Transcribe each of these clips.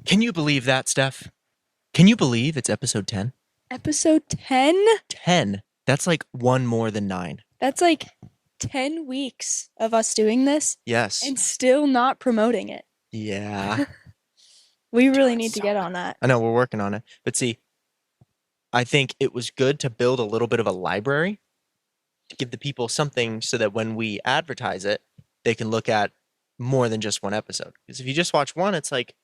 Can you believe that, Steph? Can you believe it's episode 10? Episode 10? 10. That's like one more than 9. That's like 10 weeks of us doing this Yes. and still not promoting it. Yeah. We really need to get on that. I know, we're working on it. But see, I think it was good to build a little bit of a library to give the people something so that when we advertise it, they can look at more than just one episode. Because if you just watch one, it's like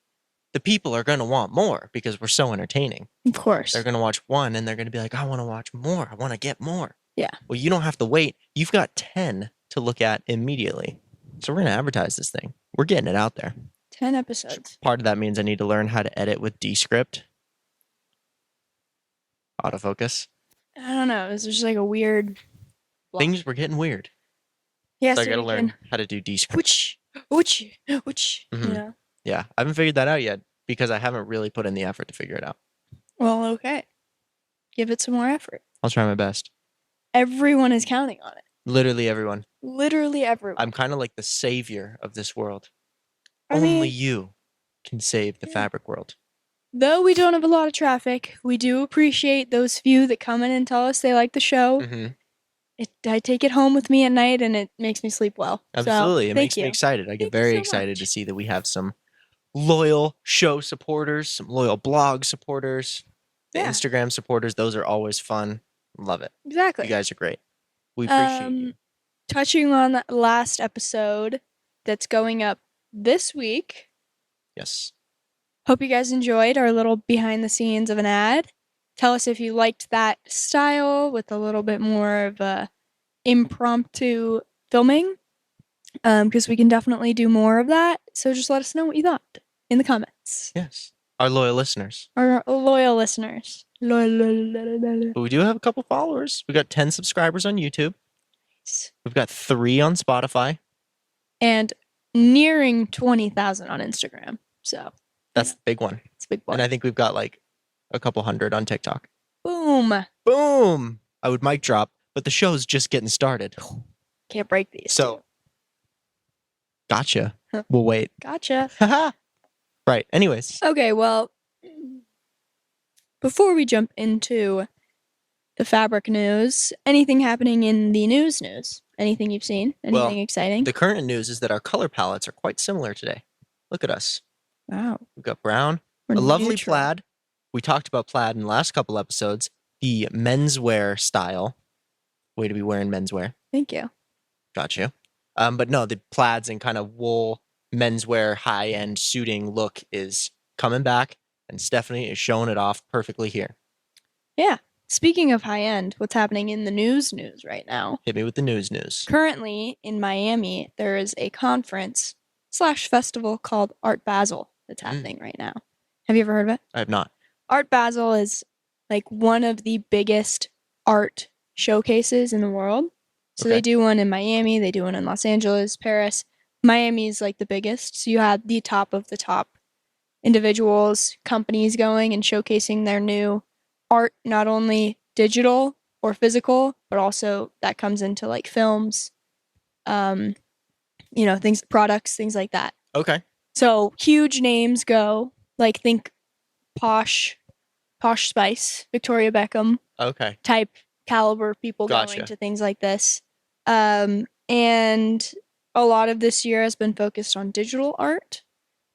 the people are going to want more because we're so entertaining. Of course. They're going to watch one and they're going to be like, I want to watch more. I want to get more. Yeah. Well, you don't have to wait. You've got 10 to look at immediately. So we're going to advertise this thing. We're getting it out there. 10 episodes. Part of that means I need to learn how to edit with Descript. Autofocus. I don't know. It's just like a weird block. Things were getting weird. Yeah, so I got to learn how to do Descript. Which, Mhm. you know. Yeah, I haven't figured that out yet because I haven't really put in the effort to figure it out. Well, okay. Give it some more effort. I'll try my best. Everyone is counting on it. Literally everyone. Literally everyone. I'm kind of like the savior of this world. I mean, Only you can save the fabric world. Though we don't have a lot of traffic, we do appreciate those few that come in and tell us they like the show. Mm-hmm. I take it home with me at night and it makes me sleep well. Absolutely. So, it makes me excited. I get very excited to see that we have some loyal show supporters, some loyal blog supporters, the Instagram supporters. Those are always fun. Love it. Exactly. You guys are great. We appreciate you. Touching on that last episode that's going up this week. Yes. Hope you guys enjoyed our little behind the scenes of an ad. Tell us if you liked that style with a little bit more of a impromptu filming, because we can definitely do more of that. So just let us know what you thought in the comments. Yes. Our loyal listeners. Our loyal listeners. But we do have a couple followers. We got 10 subscribers on YouTube. We've got 3 on Spotify. And nearing 20,000 on Instagram. So that's the big one. It's a big one. And I think we've got like a couple hundred on TikTok. Boom. Boom. I would mic drop, but the show's just getting started. Can't break these. So, gotcha. We'll wait. Gotcha. Right. Anyways. Okay, well, before we jump into the fabric news, anything happening in the news? Anything you've seen? Anything exciting? The current news is that our color palettes are quite similar today. Look at us. Wow. We've got brown, a lovely plaid. We talked about plaid in the last couple episodes. The menswear style. Way to be wearing menswear. Thank you. Got you. But no, the plaids and kind of wool menswear high-end suiting look is coming back, and Stephanie is showing it off perfectly here. Yeah. Speaking of high-end, what's happening in the news right now? Hit me with the news. Currently, in Miami, there is a conference/festival called Art Basel that's happening right now. Have you ever heard of it? I have not. Art Basel is like one of the biggest art showcases in the world. So they do one in Miami, they do one in Los Angeles, Paris. Miami is like the biggest. So you have the top of the top individuals, companies going and showcasing their new art, not only digital or physical, but also that comes into like films, things, products, things like that. Okay. So huge names go, like think Posh Spice, Victoria Beckham. Okay. Type caliber people going to things like this. And a lot of this year has been focused on digital art,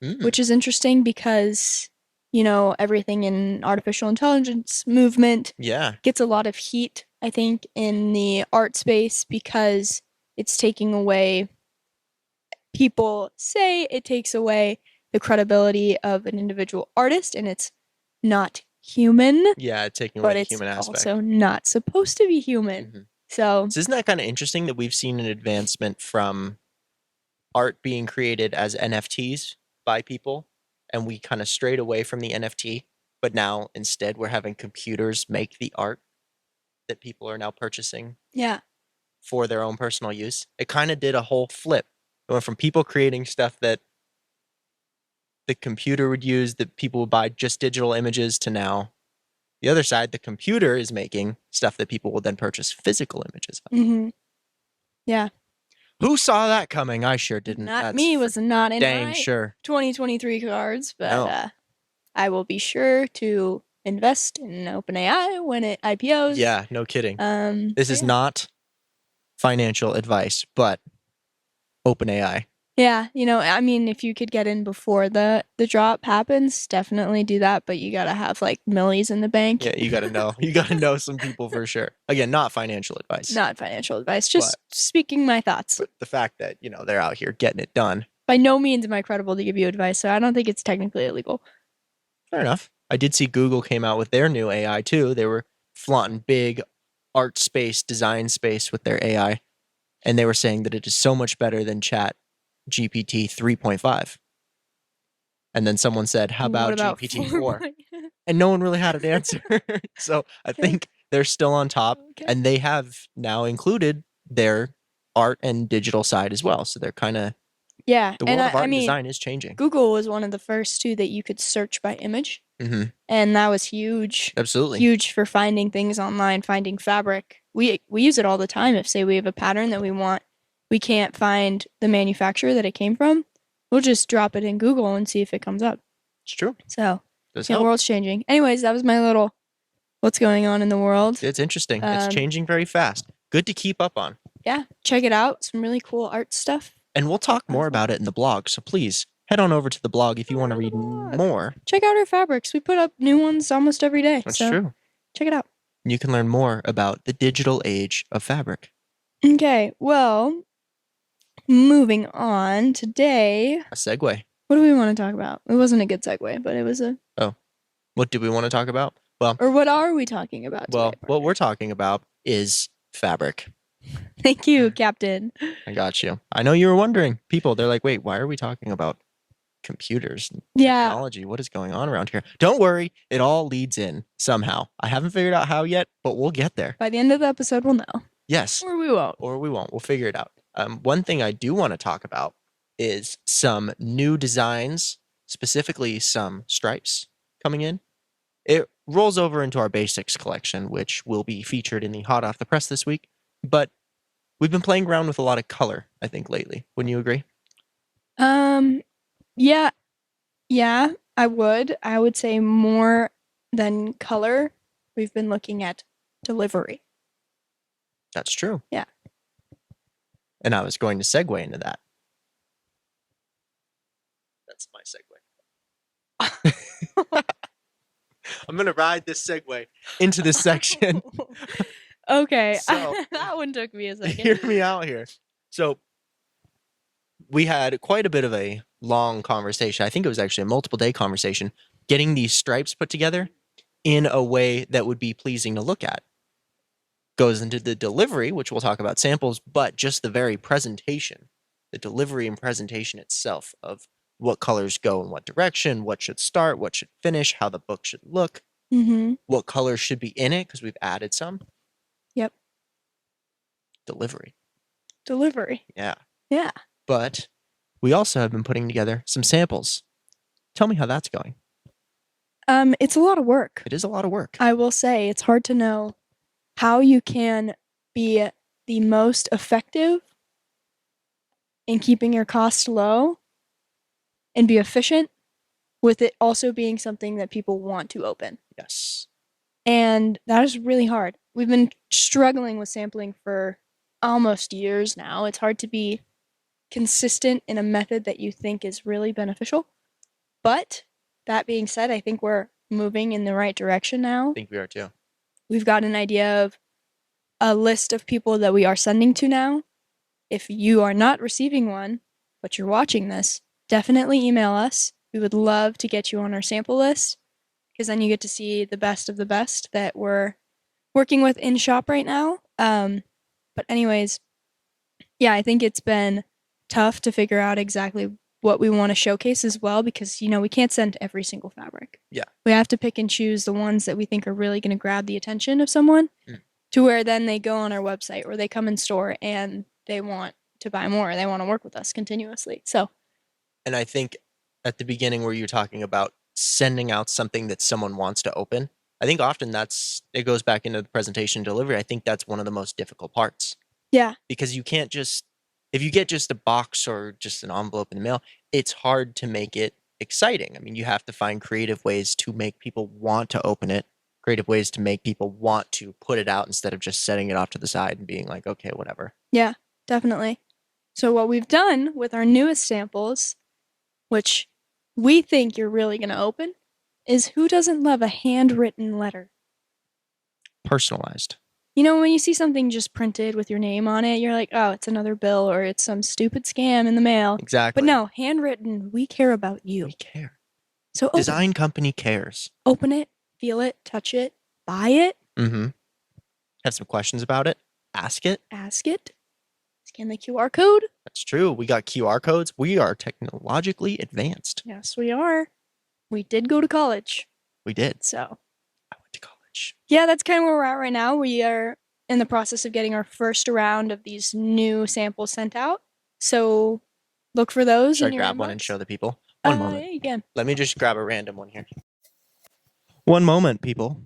which is interesting because, everything in artificial intelligence movement gets a lot of heat, I think, in the art space because it's taking away, people say it takes away the credibility of an individual artist, and it's not human. Yeah, taking away the human aspect. But it's also not supposed to be human. Mm-hmm. So isn't that kind of interesting that we've seen an advancement from art being created as NFTs by people, and we kind of strayed away from the NFT, but now instead we're having computers make the art that people are now purchasing for their own personal use. It kind of did a whole flip. It went from people creating stuff that the computer would use, that people would buy just digital images, to now the other side, the computer is making stuff that people will then purchase physical images of. Mm-hmm. Yeah. Who saw that coming? I sure didn't. Not me. Was not in my sure. 2023 cards, but no. I will be sure to invest in OpenAI when it IPOs. Yeah, no kidding. This is not financial advice, but OpenAI. Yeah, I mean, if you could get in before the drop happens, definitely do that. But you gotta have like millies in the bank. Yeah, you gotta know. You gotta know some people for sure. Again, not financial advice. Not financial advice. Just speaking my thoughts. But the fact that they're out here getting it done. By no means am I credible to give you advice, so I don't think it's technically illegal. Fair enough. I did see Google came out with their new AI too. They were flaunting big art space, design space with their AI, and they were saying that it is so much better than Chat GPT 3.5. And then someone said, "How about GPT 4?" And no one really had an answer. So I think they're still on top, and they have now included their art and digital side as well. So they're kind of the world of art and design is changing. Google was one of the first too that you could search by image, and that was huge. Absolutely huge for finding things online, finding fabric. We use it all the time. If say we have a pattern that we want, we can't find the manufacturer that it came from, we'll just drop it in Google and see if it comes up. It's true. So the world's changing. Anyways, that was my little what's going on in the world. It's interesting. It's changing very fast. Good to keep up on. Yeah, check it out. Some really cool art stuff. And we'll talk more about it in the blog. So please head on over to the blog if you want to read more. Check out our fabrics. We put up new ones almost every day. That's true. Check it out. You can learn more about the digital age of fabric. Okay, well, moving on. Today, a segue. What do we want to talk about? It wasn't a good segue, but it was a... Oh. What do we want to talk about? Well... Or what are we talking about today, partner? What we're talking about is fabric. Thank you, Captain. I got you. I know you were wondering. People, they're like, wait, why are we talking about computers and technology? What is going on around here? Don't worry. It all leads in somehow. I haven't figured out how yet, but we'll get there. By the end of the episode, we'll know. Yes. Or we won't. We'll figure it out. One thing I do want to talk about is some new designs, specifically some stripes coming in. It rolls over into our basics collection, which will be featured in the Hot Off the Press this week. But we've been playing around with a lot of color, I think, lately. Wouldn't you agree? Yeah. Yeah, I would. I would say more than color, we've been looking at delivery. That's true. Yeah. And I was going to segue into that. That's my segue. I'm going to ride this segue into this section. Okay. So, that one took me a second. Hear me out here. So we had quite a bit of a long conversation. I think it was actually a multiple day conversation, getting these stripes put together in a way that would be pleasing to look at. Goes into the delivery, which we'll talk about samples, but just the very presentation, the delivery and presentation itself of what colors go in what direction, what should start, what should finish, how the book should look, what colors should be in it, because we've added some. Yep. Delivery. Yeah. But we also have been putting together some samples. Tell me how that's going. It's a lot of work. It is a lot of work. I will say it's hard to know how you can be the most effective in keeping your costs low and be efficient with it also being something that people want to open. Yes. And that is really hard. We've been struggling with sampling for almost years now. It's hard to be consistent in a method that you think is really beneficial. But that being said, I think we're moving in the right direction now. I think we are too. We've got an idea of a list of people that we are sending to now. If you are not receiving one, but you're watching this, definitely email us. We would love to get you on our sample list, because then you get to see the best of the best that we're working with in shop right now. But anyways, yeah, I think it's been tough to figure out exactly what we want to showcase as well, because, we can't send every single fabric. Yeah. We have to pick and choose the ones that we think are really going to grab the attention of someone to where then they go on our website or they come in store and they want to buy more. They want to work with us continuously. So. And I think at the beginning where you're talking about sending out something that someone wants to open, I think often it goes back into the presentation delivery. I think that's one of the most difficult parts. Yeah. Because you can't if you get just a box or just an envelope in the mail, it's hard to make it exciting. I mean, you have to find creative ways to make people want to open it, creative ways to make people want to put it out instead of just setting it off to the side and being like, okay, whatever. Yeah, definitely. So what we've done with our newest samples, which we think you're really going to open, is who doesn't love a handwritten letter? Personalized. You know, when you see something just printed with your name on it, you're like, oh, it's another bill or it's some stupid scam in the mail. Exactly. But no, handwritten, we care about you. We care. So design company cares. Open it, feel it, touch it, buy it. Mm-hmm. Have some questions about it. Ask it. Scan the QR code. That's true. We got QR codes. We are technologically advanced. Yes, we are. We did go to college. We did. So I went to college. Yeah, that's kind of where we're at right now. We are in the process of getting our first round of these new samples sent out. So look for those. Should I grab one and show the people? One moment. Yeah, you can. Let me just grab a random one here. One moment, people.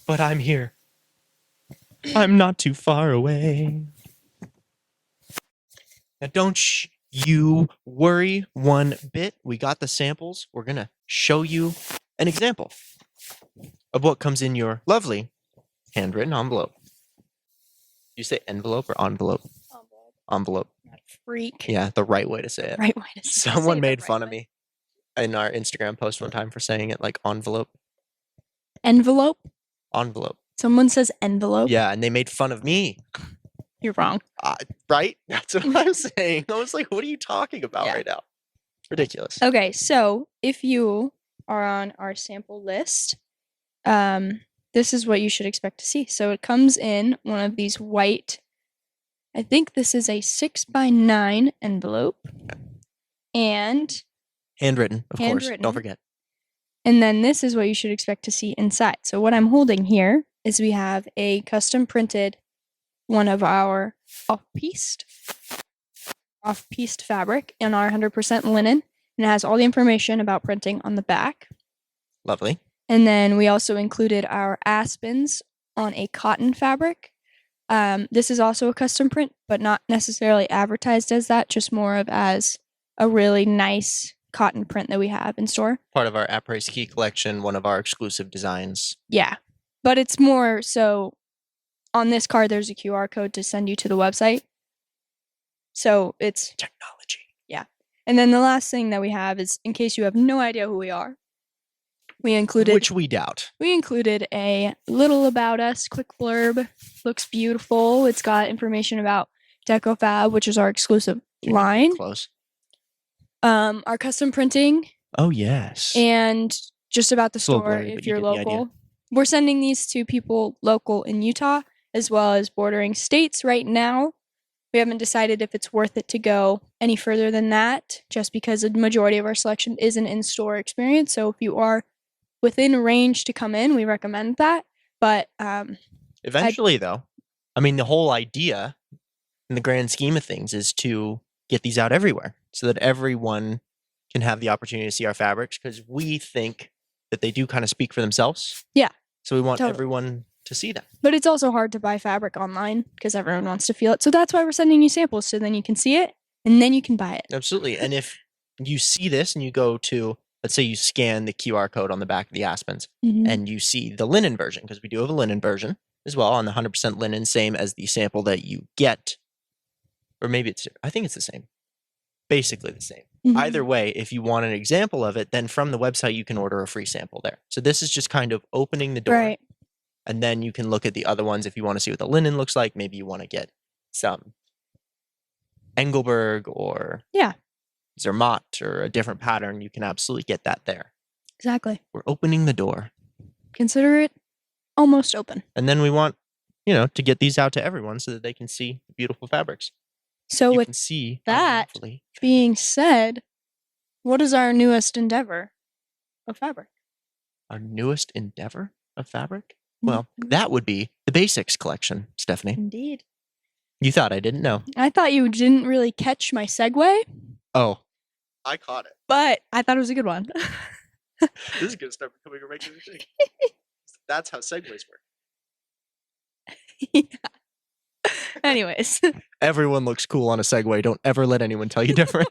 But I'm here. I'm not too far away. Now, don't you worry one bit. We got the samples. We're going to show you an example of what comes in your lovely handwritten envelope. You say envelope or envelope? Envelope. Freak. Yeah, the right way to say it. Right way to say it. Someone made fun of me in our Instagram post one time for saying it like envelope. Envelope? Envelope. Someone says envelope? Yeah, and they made fun of me. You're wrong. Right? That's what I'm saying. I was like, what are you talking about right now? Ridiculous. Okay, so if you are on our sample list, this is what you should expect to see. So it comes in one of these white, I think this is a 6x9 envelope. And handwritten, of course. Don't forget. And then this is what you should expect to see inside. So what I'm holding here is we have a custom printed one of our off-pieced fabric in our 100% linen. And it has all the information about printing on the back. Lovely. And then we also included our aspens on a cotton fabric. This is also a custom print, but not necessarily advertised as that, just more of as a really nice cotton print that we have in store. Part of our après-ski collection, one of our exclusive designs. Yeah, but it's more so on this card, there's a QR code to send you to the website. So it's technology. Yeah. And then the last thing that we have is, in case you have no idea who we are, we included... Which we doubt. We included a little about us, quick blurb. Looks beautiful. It's got information about Decofab, which is our exclusive line. Close. Our custom printing. Oh, yes. And just about the store, if you're local. We're sending these to people local in Utah, as well as bordering states right now. We haven't decided if it's worth it to go any further than that, just because the majority of our selection is an in-store experience. So if you are within range to come in, we recommend that. But eventually, though, I mean, the whole idea in the grand scheme of things is to get these out everywhere so that everyone can have the opportunity to see our fabrics, because we think that they do kind of speak for themselves. Yeah. So we want everyone to see them. But it's also hard to buy fabric online because everyone wants to feel it. So that's why we're sending you samples, so then you can see it and then you can buy it. Absolutely. And if you see this and you go to, let's say you scan the QR code on the back of the aspens and you see the linen version, because we do have a linen version as well on the 100% linen, same as the sample that you get. Or maybe it's, I think it's the same. Basically the same. Either way, if you want an example of it, then from the website you can order a free sample there. So this is just kind of opening the door. Right. And then you can look at the other ones if you want to see what the linen looks like. Maybe you want to get some Engelberg or Zermatt or a different pattern. You can absolutely get that there. Exactly. We're opening the door. Consider it almost open. And then we want, to get these out to everyone so that they can see the beautiful fabrics. So with that being said, what is our newest endeavor of fabric? Our newest endeavor of fabric? Well, that would be the Basics collection, Stephanie. Indeed. You thought I didn't know. I thought you didn't really catch my segue. Oh. I caught it. But I thought it was a good one. This is going to start becoming a regular thing. That's how segues work. Yeah. Anyways. Everyone looks cool on a segue. Don't ever let anyone tell you different.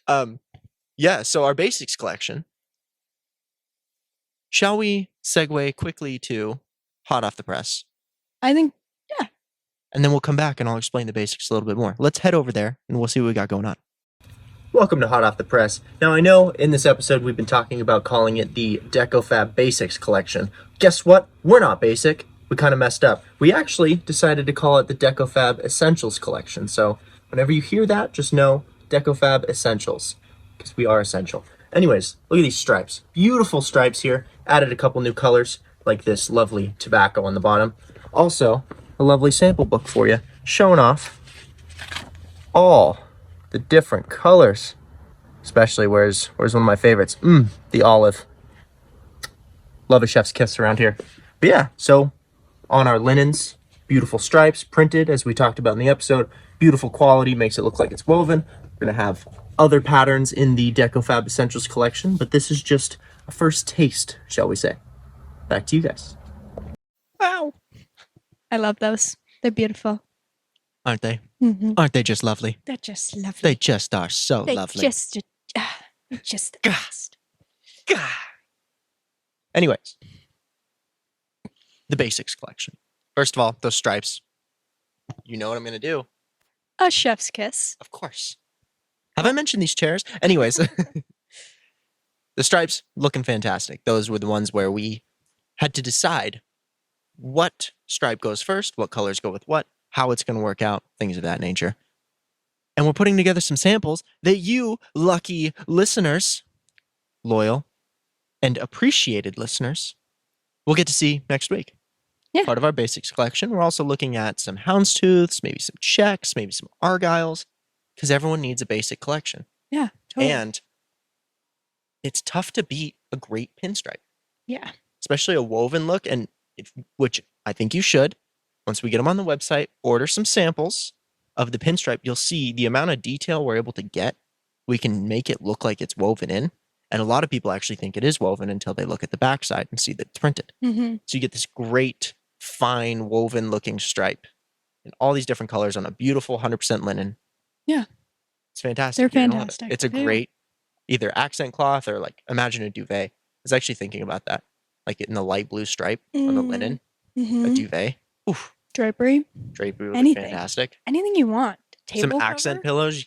Yeah, so our basics collection. Shall we segue quickly to hot off the press? I think, yeah. And then we'll come back and I'll explain the basics a little bit more. Let's head over there and we'll see what we got going on. Welcome to Hot Off the Press. Now, I know in this episode we've been talking about calling it the Decofab Basics Collection. Guess what? We're not basic. We kind of messed up. We actually decided to call it the Decofab Essentials Collection. So whenever you hear that, just know Decofab Essentials, because we are essential. Anyways, look at these stripes. Beautiful stripes here. Added a couple new colors, like this lovely tobacco on the bottom. Also, a lovely sample book for you, showing off all the different colors. Especially where's one of my favorites? The olive. Love a chef's kiss around here. But yeah, so on our linens, beautiful stripes, printed as we talked about in the episode. Beautiful quality, makes it look like it's woven. We're gonna have other patterns in the Decofab Essentials collection, but this is just a first taste, shall we say. Back to you guys. Wow. I love those. They're beautiful. Aren't they? Mm-hmm. Aren't they just lovely? They're just lovely. They just are so lovely. Just the best. Anyways, the basics collection. First of all, those stripes. You know what I'm going to do. A chef's kiss. Of course. Have I mentioned these chairs? Anyways, the stripes looking fantastic. Those were the ones where we had to decide what stripe goes first, what colors go with what, how it's going to work out, things of that nature. And we're putting together some samples that you, lucky listeners, loyal and appreciated listeners, will get to see next week. Yeah. Part of our basics collection. We're also looking at some houndstooths, maybe some checks, maybe some argyles, because everyone needs a basic collection. Yeah, totally. And it's tough to beat a great pinstripe. Yeah. Especially a woven look, and which I think you should. Once we get them on the website, order some samples of the pinstripe. You'll see the amount of detail we're able to get. We can make it look like it's woven in. And a lot of people actually think it is woven until they look at the backside and see that it's printed. Mm-hmm. So you get this great, fine, woven looking stripe in all these different colors on a beautiful 100% linen. Yeah. It's fantastic. They're fantastic. It's a great either accent cloth or like imagine a duvet. I was actually thinking about that. Like in the light blue stripe on the linen, a duvet. Oof. Drapery would be fantastic. Anything you want. Some accent pillows.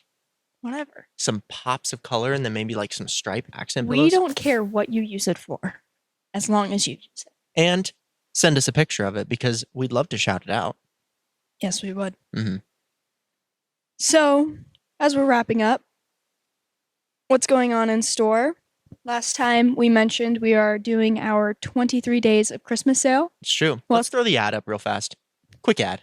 Whatever. Some pops of color and then maybe like some stripe accent pillows. We don't care what you use it for, as long as you use it. And send us a picture of it because we'd love to shout it out. Yes, we would. Mm-hmm. So, as we're wrapping up, what's going on in store? Last time we mentioned we are doing our 23 days of Christmas sale. It's true. Let's throw the ad up real fast. Quick ad.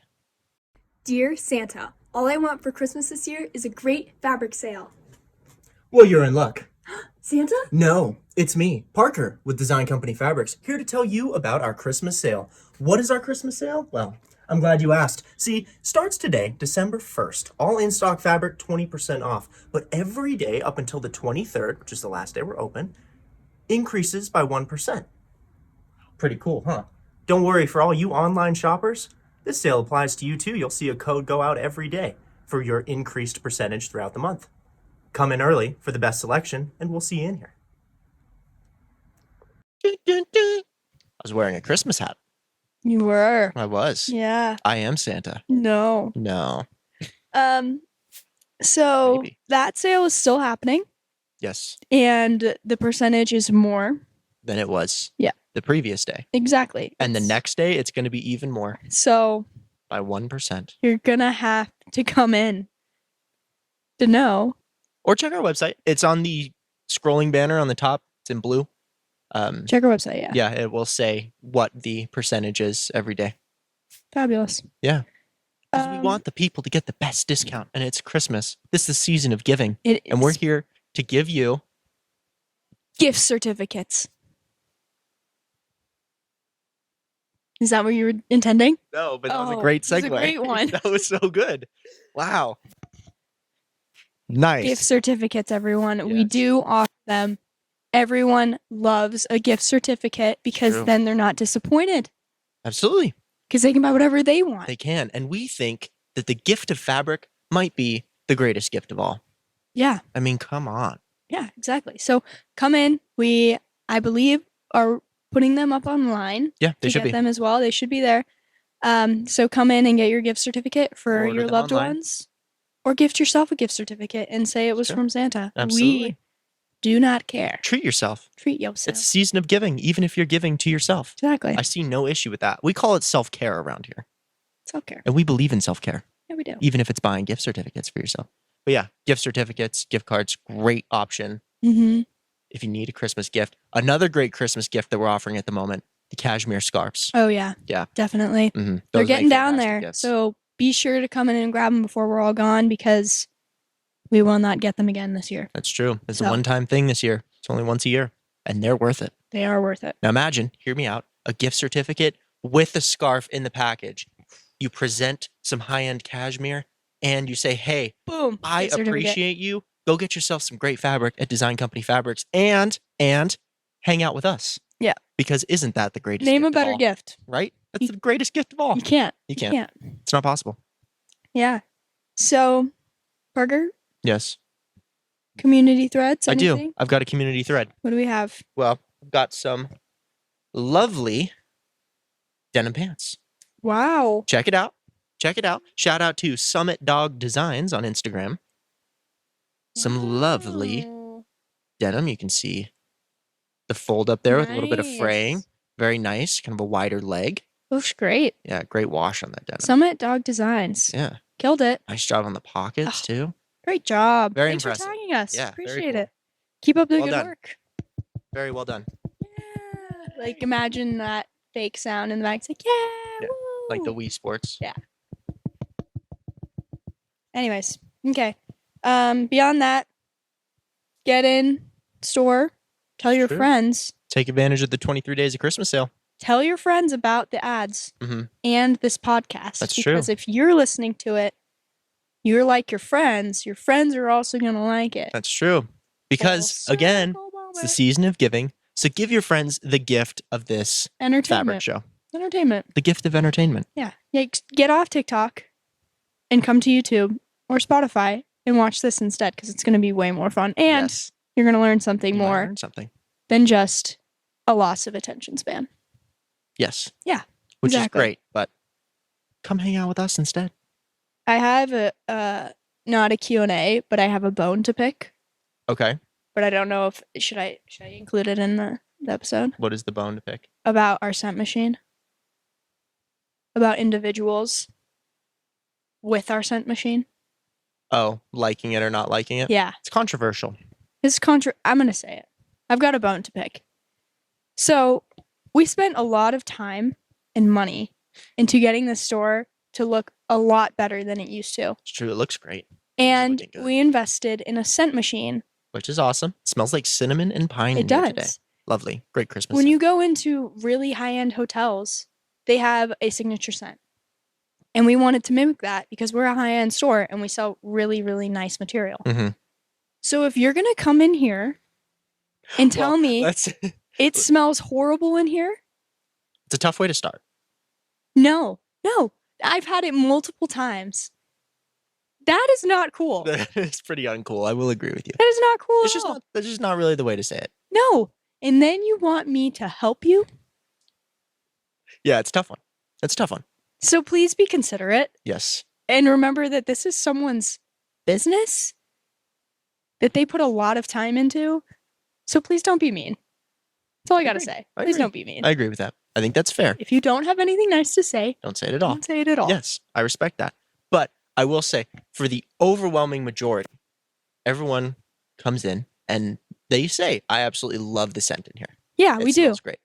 Dear Santa, all I want for Christmas this year is a great fabric sale. Well, you're in luck. Santa? No, it's me, Parker, with Design Company Fabrics, here to tell you about our Christmas sale. What is our Christmas sale? Well, I'm glad you asked. See, starts today, December 1st. All in-stock fabric, 20% off. But every day up until the 23rd, which is the last day we're open, increases by 1%. Pretty cool, huh? Don't worry, for all you online shoppers, this sale applies to you too. You'll see a code go out every day for your increased percentage throughout the month. Come in early for the best selection, and we'll see you in here. I was wearing a Christmas hat. You were. I was. Yeah. I am Santa. No. So maybe. That sale is still happening. Yes. And the percentage is more than it was. Yeah. The previous day. Exactly. And the next day, it's going to be even more. So. By 1%. You're going to have to come in to know. Or check our website. It's on the scrolling banner on the top. It's in blue. Check our website, yeah. Yeah, it will say what the percentage is every day. Fabulous. Yeah. Because we want the people to get the best discount. And it's Christmas. This is the season of giving. It is. And we're here to give you gift certificates. Is that what you were intending? No, but that was a great segue. That was a great one. That was so good. Wow. Nice. Gift certificates, everyone. Yes. We do offer them. Everyone loves a gift certificate because then they're not disappointed. Absolutely. Because they can buy whatever they want. They can. And we think that the gift of fabric might be the greatest gift of all. Yeah. I mean, come on. Yeah, exactly. So come in. I believe, are putting them up online. Yeah, they to should get be. them as well. They should be there. So come in and get your gift certificate for Order your them loved online. ones, or gift yourself a gift certificate and say it was from Santa. Absolutely. We do not care. Treat yourself. Treat yourself. It's a season of giving, even if you're giving to yourself. Exactly. I see no issue with that. We call it self-care around here. Self-care. And we believe in self-care. Yeah, we do. Even if it's buying gift certificates for yourself. But yeah, gift certificates, gift cards, great option. Mm-hmm. If you need a Christmas gift. Another great Christmas gift that we're offering at the moment, the cashmere scarves. Oh, yeah. Yeah. Definitely. Mm-hmm. They're getting down there. So be sure to come in and grab them before we're all gone, because we will not get them again this year. That's true. It's a one-time thing this year. It's only once a year. And they're worth it. They are worth it. Now imagine, hear me out, a gift certificate with a scarf in the package. You present some high-end cashmere and you say, hey, boom, I appreciate you. Go get yourself some great fabric at Design Company Fabrics and hang out with us. Yeah. Because isn't that the greatest Name gift a better of all? gift. Right? That's the greatest gift of all. You can't. You can't. It's not possible. Yeah. So, Parker? Yes. Community threads? Anything? I do. I've got a community thread. What do we have? Well, I've got some lovely denim pants. Wow. Check it out. Check it out. Shout out to Summit Dog Designs on Instagram. Some lovely denim. You can see the fold up there with a little bit of fraying. Very nice. Kind of a wider leg. Looks great. Yeah, great wash on that denim. Summit Dog Designs. Yeah. Killed it. Nice job on the pockets, too. Great job. Very Thanks impressive. for tagging us. Yeah, appreciate cool. it. Keep up the Well good done. work. Very well done. Yeah. Like, imagine that fake sound in the back. It's like, yeah. Woo. Like the Wii Sports. Yeah. Anyways, okay. Beyond that, get in store. Tell your friends. Take advantage of the 23 days of Christmas sale. Tell your friends about the ads and this podcast. That's true. Because if you're listening to it, you're like your friends are also going to like it. That's true. Because, again, it's the season of giving. So give your friends the gift of this fabric show. Entertainment. The gift of entertainment. Yeah. Get off TikTok and come to YouTube or Spotify and watch this instead, because it's going to be way more fun. And you're going to learn something more than just a loss of attention span. Yes. Yeah. Which is great, but come hang out with us instead. I have not a Q&A, but I have a bone to pick. Okay. But I don't know if should I include it in the episode? What is the bone to pick? About our scent machine. About individuals with our scent machine. Oh, liking it or not liking it? Yeah. It's controversial. I'm going to say it. I've got a bone to pick. So, we spent a lot of time and money into getting the store to look a lot better than it used to. It's true. It looks great. And we invested in a scent machine. Which is awesome. It smells like cinnamon and pine. It does. Today. Lovely. Great Christmas. When you go into really high-end hotels, they have a signature scent. And we wanted to mimic that because we're a high-end store and we sell really, really nice material. Mm-hmm. So if you're going to come in here and tell me it smells horrible in here. It's a tough way to start. No. I've had it multiple times. That is not cool. It's pretty uncool. I will agree with you. That is not cool That's just not really the way to say it. No. And then you want me to help you? Yeah, it's a tough one. It's a tough one. So please be considerate. Yes. And remember that this is someone's business that they put a lot of time into. So please don't be mean. That's all I got to say. Please don't be mean. I agree with that. I think that's fair. If you don't have anything nice to say, don't say it at all. Don't say it at all. Yes, I respect that. But I will say, for the overwhelming majority, everyone comes in and they say, I absolutely love the scent in here. Yeah, we do. It smells great.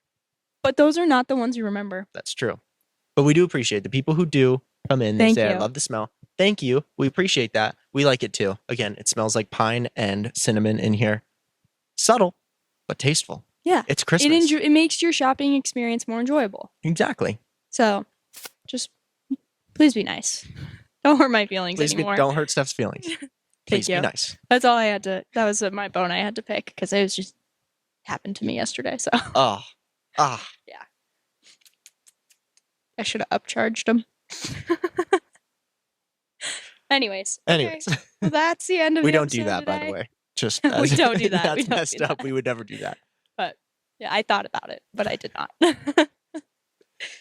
But those are not the ones you remember. That's true. But we do appreciate the people who do come in. They say, I love the smell. Thank you. We appreciate that. We like it too. Again, it smells like pine and cinnamon in here. Subtle, but tasteful. Yeah. It's Christmas. It makes your shopping experience more enjoyable. Exactly. So, just please be nice. Don't hurt my feelings anymore. Don't hurt Steph's feelings. Please be nice. That's all I had to, that was my bone I had to pick because it was just happened to me yesterday. So. Yeah. I should have upcharged him. Anyways. Well, that's the end of we the don't do that, today. by the way. Just we don't do that. That's messed up. We would never do that. But yeah, I thought about it, but I did not. But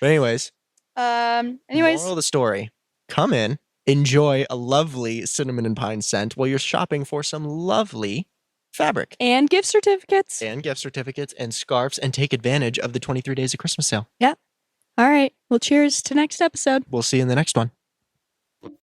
anyways. Moral of the story: come in, enjoy a lovely cinnamon and pine scent while you're shopping for some lovely fabric and gift certificates and scarves, and take advantage of the 23 days of Christmas sale. Yeah. All right. Well, cheers to next episode. We'll see you in the next one.